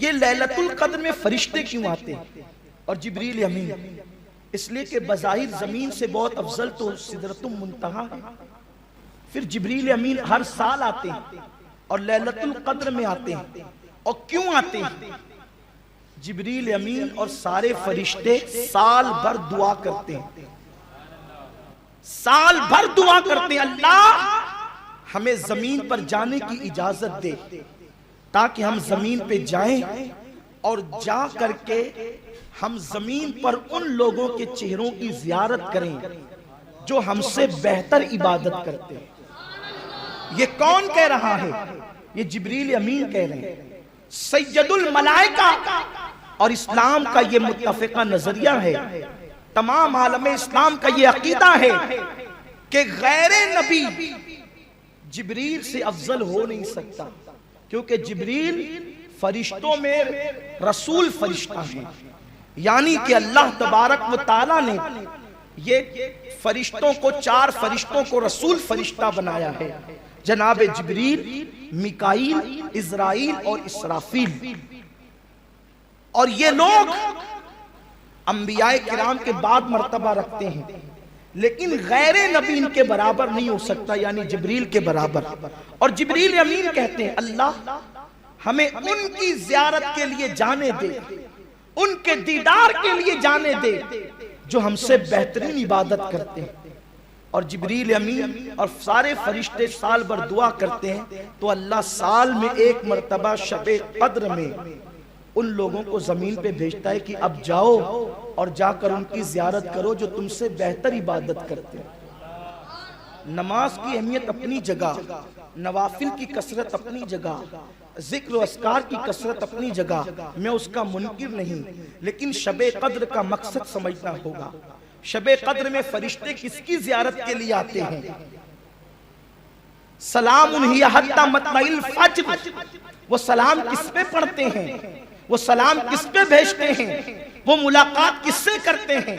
یہ لیلۃ القدر میں فرشتے کیوں آتے ہیں اور جبریل امین؟ اس لیے کہ بظاہر زمین سے بہت افضل تو سدرۃ المنتہا ہے، پھر جبریل امین ہر سال آتے ہیں اور لیلۃ القدر میں آتے ہیں۔ اور کیوں آتے ہیں؟ جبریل امین اور سارے فرشتے سال بھر دعا کرتے ہیں، سال بھر دعا کرتے ہیں اللہ ہمیں زمین پر جانے کی اجازت دے تاکہ ہم زمین پہ جائیں اور جا کر کے ہم زمین پر ان لوگوں کے چہروں کی زیارت کریں جو ہم سے بہتر عبادت کرتے ہیں۔ یہ کون کہہ رہا ہے؟ یہ جبریل امین کہہ رہے ہیں، سید الملائکہ۔ اور اسلام کا یہ متفقہ نظریہ ہے، تمام عالم اسلام کا یہ عقیدہ ہے کہ غیر نبی جبریل سے افضل ہو نہیں سکتا، کیونکہ جبریل فرشتوں میں رسول فرشتہ ہے، یعنی کہ اللہ تبارک و تعالیٰ نے یہ فرشتوں کو، 4 فرشتوں کو رسول فرشتہ بنایا ہے، جناب جبریل، میکائیل، عزرائیل اور اسرافیل۔ اور یہ لوگ انبیاء کرام کے بعد مرتبہ رکھتے ہیں، لیکن غیر نبی ان کے برابر نہیں ہو سکتا، یعنی جبریل کے برابر۔ اور جبریل امین کہتے ہیں اللہ ہمیں ان کی زیارت کے لیے جانے دے، ان کے دیدار کے لیے جانے دے جو ہم سے بہترین عبادت کرتے ہیں۔ اور جبریل امین اور سارے فرشتے سال بھر دعا کرتے ہیں تو اللہ سال میں ایک مرتبہ شب قدر میں ان لوگوں کو زمین پہ بھیجتا ہے کہ اب جاؤ اور جا کر ان کی زیارت کرو جو تم سے بہتر عبادت کرتے ہیں۔ نماز کی اہمیت اپنی جگہ، نوافل کی کثرت اپنی جگہ، ذکر و اذکار کی کثرت اپنی جگہ، میں اس کا منکر نہیں، لیکن شب قدر کا مقصد سمجھنا ہوگا۔ شب قدر میں فرشتے کس کی زیارت کے لیے آتے ہیں؟ سلام ہی حتی مطلع الفجر، وہ سلام کس پہ پڑھتے ہیں؟ وہ سلام کس پہ بھیجتے ہیں؟ وہ ملاقات کس سے کرتے ہیں؟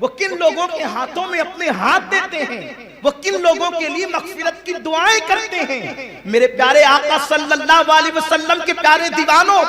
وہ کن لوگوں کے ہاتھوں میں اپنے ہاتھ دیتے ہیں؟ وہ کن لوگوں کے لیے مغفرت کی دعائیں کرتے ہیں؟ میرے پیارے آقا صلی اللہ علیہ وسلم کے پیارے دیوانوں،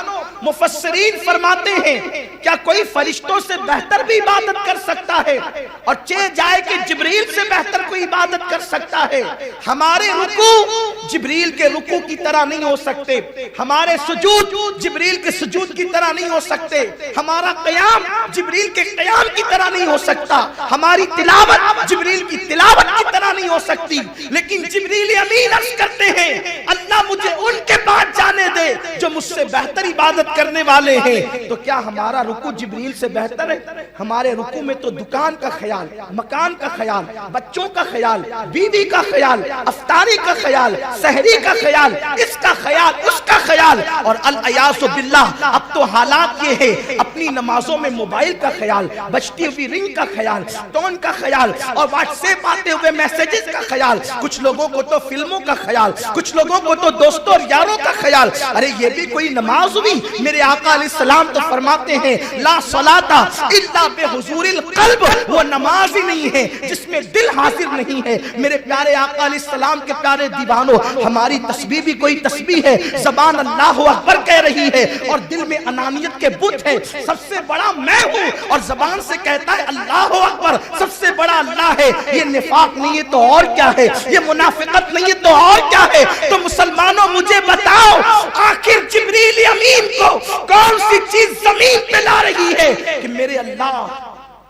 مفسرین فرماتے ہیں کیا کوئی فرشتوں سے بہتر بھی عبادت کر سکتا ہے؟ اور چہ جائے کہ جبریل سے بہتر کوئی عبادت کر سکتا ہے؟ ہمارے رکوع جبریل کے رکوع کی طرح نہیں ہو سکتے، ہمارے سجود جبریل کے سجود کی طرح نہیں ہو سکتے، ہمارا قیام جبریل کے قیام کی طرح نہیں ہو سکتا، ہماری تلاوت جبریل کی تلاوت کی طرح نہیں ہو سکتی۔ لیکن جبریل امین عرض کرتے ہیں اللہ مجھے ان کے پاس جانے دے جو مجھ سے بہتر عبادت کرنے والے ہیں۔ تو کیا ہمارا رکوع جبریل سے بہتر ہے؟ ہمارے رکوع میں تو دکان کا خیال، مکان کا خیال، بچوں کا خیال، بیوی کا خیال، افطاری کا خیال، سحری کا خیال، اس کا خیال، اس کا خیال، اور العیاذ باللہ اب تو حالات یہ ہے اپنی نمازوں میں موبائل کا خیال، بجتی ہوئی رنگ کا خیال، ٹون کا خیال، اور واٹس ایپ آتے ہوئے میسیجز کا خیال، کچھ لوگوں کو تو فلموں کا خیال، کچھ لوگوں کو تو دوستوں اور یاروں کا خیال۔ ارے یہ بھی کوئی نماز ہوئی؟ میرے آقا علیہ السلام تو فرماتے ہیں لا صلاۃ الا بحضور القلب، وہ نماز ہی نہیں ہے جس میں دل حاضر نہیں ہے۔ میرے پیارے آقا علیہ السلام کے پیارے دیوانوں، ہماری تسبیح بھی کوئی تسبیح ہے، زبان اللہ اکبر کہہ رہی ہے اور دل میں انانیت کے بت ہے، سب سے بڑا میں ہوں، اور زبان سے کہتا ہے اللہ اکبر، سب سے بڑا اللہ ہے۔ یہ نفاق نہیں ہے تو اور کیا ہے؟ یہ منافقت نہیں ہے تو اور کیا ہے؟ تو مسلمانوں مجھے بتاؤ آخر جبریل امین کو کون سی چیز زمین پہ لا رہی ہے کہ میرے اللہ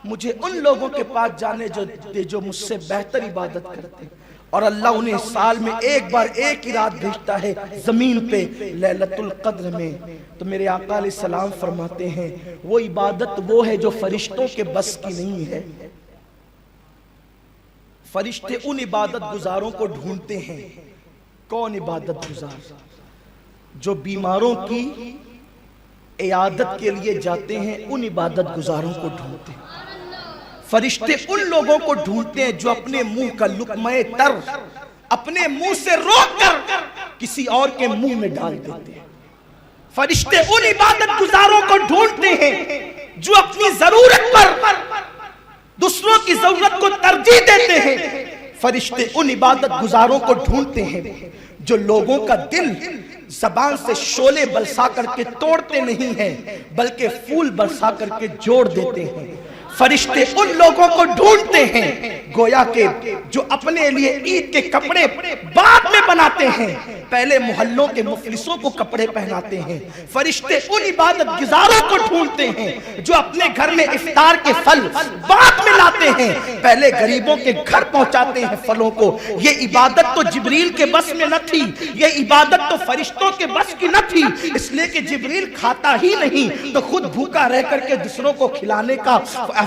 مجھے ان لوگوں کے پاس جانے جو مجھ سے بہتر عبادت کرتے ہیں؟ اور اللہ انہیں سال میں ایک بار ایک ہی رات بھیجتا ہے زمین پہ لیلۃ القدر میں۔ تو میرے آقا علیہ السلام فرماتے ہیں وہ عبادت وہ ہے جو فرشتوں کے بس کی نہیں ہے۔ فرشتے ان عبادت گزاروں کو ڈھونڈتے ہیں۔ کون عبادت گزار؟ جو بیماروں کی عیادت کے لیے جاتے ہیں، ان عبادت گزاروں کو ڈھونڈتے ہیں۔ فرشتے ان لوگوں کو ڈھونڈتے ہیں جو اپنے منہ کا لقمہ تر اپنے منہ سے روک کر کسی اور کے منہ میں ڈال دیتے ہیں۔ فرشتے ان عبادت گزاروں کو ڈھونڈتے ہیں جو اپنی ضرورت پر دوسروں کی ضرورت کو ترجیح دیتے ہیں۔ فرشتے ان عبادت گزاروں کو ڈھونڈتے ہیں جو لوگوں کا دل زبان سے شعلے برسا کر کے توڑتے نہیں ہیں بلکہ پھول برسا کر کے جوڑ دیتے ہیں۔ فرشتے ان لوگوں کو ڈھونڈتے ہیں گویا کہ جو اپنے لیے عید کے کپڑے بعد میں بناتے ہیں، پہلے محلوں کے مفلسوں کو کپڑے پہناتے ہیں۔ فرشتے ان عبادت گزاروں کو ڈھونڈتے ہیں جو اپنے گھر میں افطار کے پھل بعد میں لاتے ہیں، پہلے غریبوں کے گھر پہنچاتے ہیں پھلوں کو۔ یہ عبادت تو جبریل کے بس میں نہ تھی، یہ عبادت تو فرشتوں کے بس کی نہ تھی، اس لیے کہ جبریل کھاتا ہی نہیں تو خود بھوکا رہ کر کے دوسروں کو کھلانے کا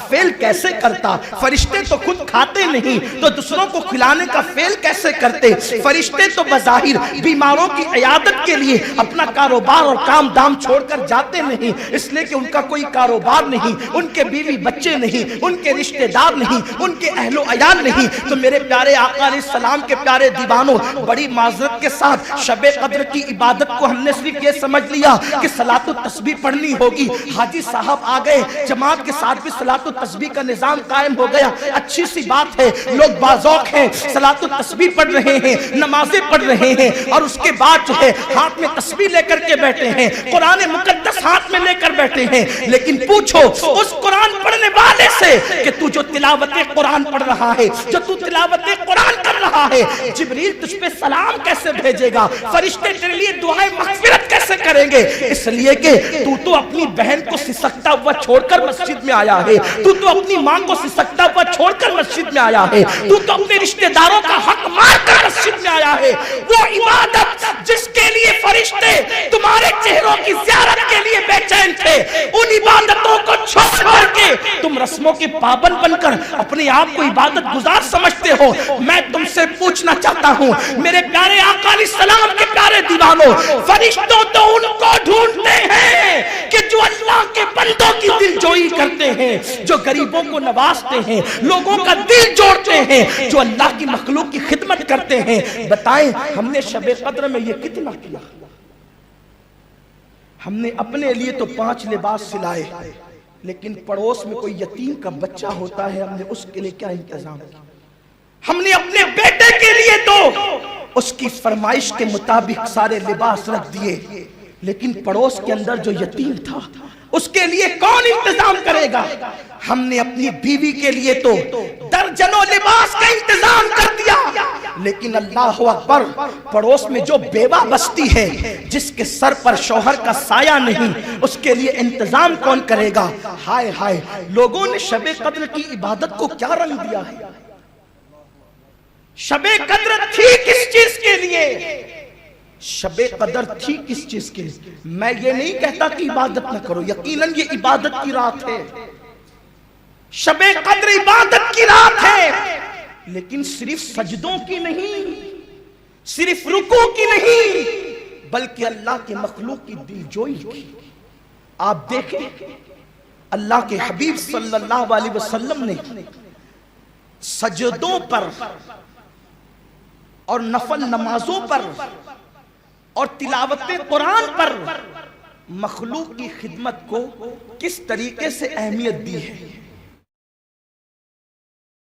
فعل کیسے کرتا؟ فرشتے تو خود کھاتے نہیں تو دوسروں کو کھلانے کا فعل کیسے کرتے؟ فرشتے تو بظاہر بیماروں کی عیادت کے لیے اپنا کاروبار اور کام دام چھوڑ کر جاتے نہیں، اس لیے کہ ان کا کوئی کاروبار نہیں، ان کے بیوی بچے نہیں، ان کے رشتہ دار نہیں، ان کے اہل و عیال نہیں۔ تو میرے پیارے آقا علیہ السلام کے پیارے دیوانوں، بڑی معذرت کے ساتھ شب قدر کی عبادت کو ہم نے صرف یہ سمجھ لیا کہ صلاۃ التسبیح پڑھنی ہوگی۔ حاجی صاحب آ گئے، جماعت کے ساتھ بھی صلاۃ التسبیح کا نظام قائم ہو گیا، اچھی سی بات ہے، لوگ باذوق ہیں، صلاۃ التسبیح پڑھ رہے ہیں، نمازیں پڑھ رہے ہیں، اور اس کے بعد جو ہے ہاتھ میں تسبیح لے کر کے بیٹھے ہیں، قرآن مقدس ہاتھ میں لے کر بیٹھے ہیں۔ لیکن پوچھو اس قرآن پڑھنے والے سے کہ تو جو تلاوت قرآن پڑھ رہا ہے، جو تو تلاوت قرآن کر رہا ہے، جبریل تجھ پہ سلام کیسے بھیجے گا؟ فرشتے تیرے لیے دعائیں مغفرت کیسے کریں گے؟ اس لیے کہ تو اپنی بہن کو سسکتا ہوا چھوڑ کر مسجد میں آیا ہے، تو اپنی ماں کو سسکتا ہوا چھوڑ کر مسجد میں آیا ہے، تو اپنے رشتہ داروں کا حق مار کر مسجد میں آیا ہے۔ وہ عبادت جس کے لیے فرشتے تمہارے چہروں کی زیارت کے لیے بے چین تھے، ان عبادتوں کو چھوڑ کر کے تم رسموں کے پابند بن کر اپنے آپ کو عبادت گزار سمجھتے ہو۔ میں تم سے پوچھنا چاہتا ہوں میرے پیارے آقا علیہ السلام کے پیارے دیوانوں، فرشتوں تو ان کو ڈھونڈتے ہیں کہ جو اللہ کے بندوں کی دل جوئی کرتے ہیں، جو غریبوں کو نوازتے ہیں، لوگوں کا دل جوڑتے ہیں، جو اللہ کی مخلوق کی خدمت کرتے ہیں۔ بتائیں ہم نے شب قدر میں یہ کتنا کیا؟ ہم نے اپنے لیے تو 5 لباس سلائے، لیکن پڑوس میں کوئی یتیم کا بچہ ہوتا ہے، ہم نے اس کے لیے کیا انتظام کیا؟ ہم نے اپنے بیٹے کے لیے تو اس کی فرمائش کے مطابق سارے لباس رکھ دیے، لیکن پڑوس کے اندر جو یتیم تھا اس کے لیے کون انتظام کرے گا؟ ہم نے اپنی بیوی کے لیے تو درجنوں لباس کا انتظام کر دیا، لیکن اللہ اکبر، پڑوس میں جو بیوہ بستی ہے جس کے سر پر شوہر کا سایہ نہیں، اس کے لیے انتظام کون کرے گا؟ ہائے ہائے، لوگوں نے شب قدر کی عبادت کو کیا رنگ دیا ہے؟ شب قدر تھی کس چیز کے لیے؟ شب قدر تھی کس چیز کے لیے؟ میں یہ نہیں کہتا کہ عبادت نہ کرو، یقیناً یہ عبادت کی رات ہے، شب قدر عبادت کی رات ہے، لیکن صرف سجدوں کی نہیں، صرف رکوع کی نہیں، بلکہ اللہ کے مخلوق کی دل جوئی کی۔ آپ دیکھیں اللہ کے حبیب صلی اللہ علیہ وسلم نے سجدوں پر اور نفل نمازوں پر اور تلاوت قرآن پر مخلوق کی خدمت کو کس طریقے سے اہمیت دی ہے۔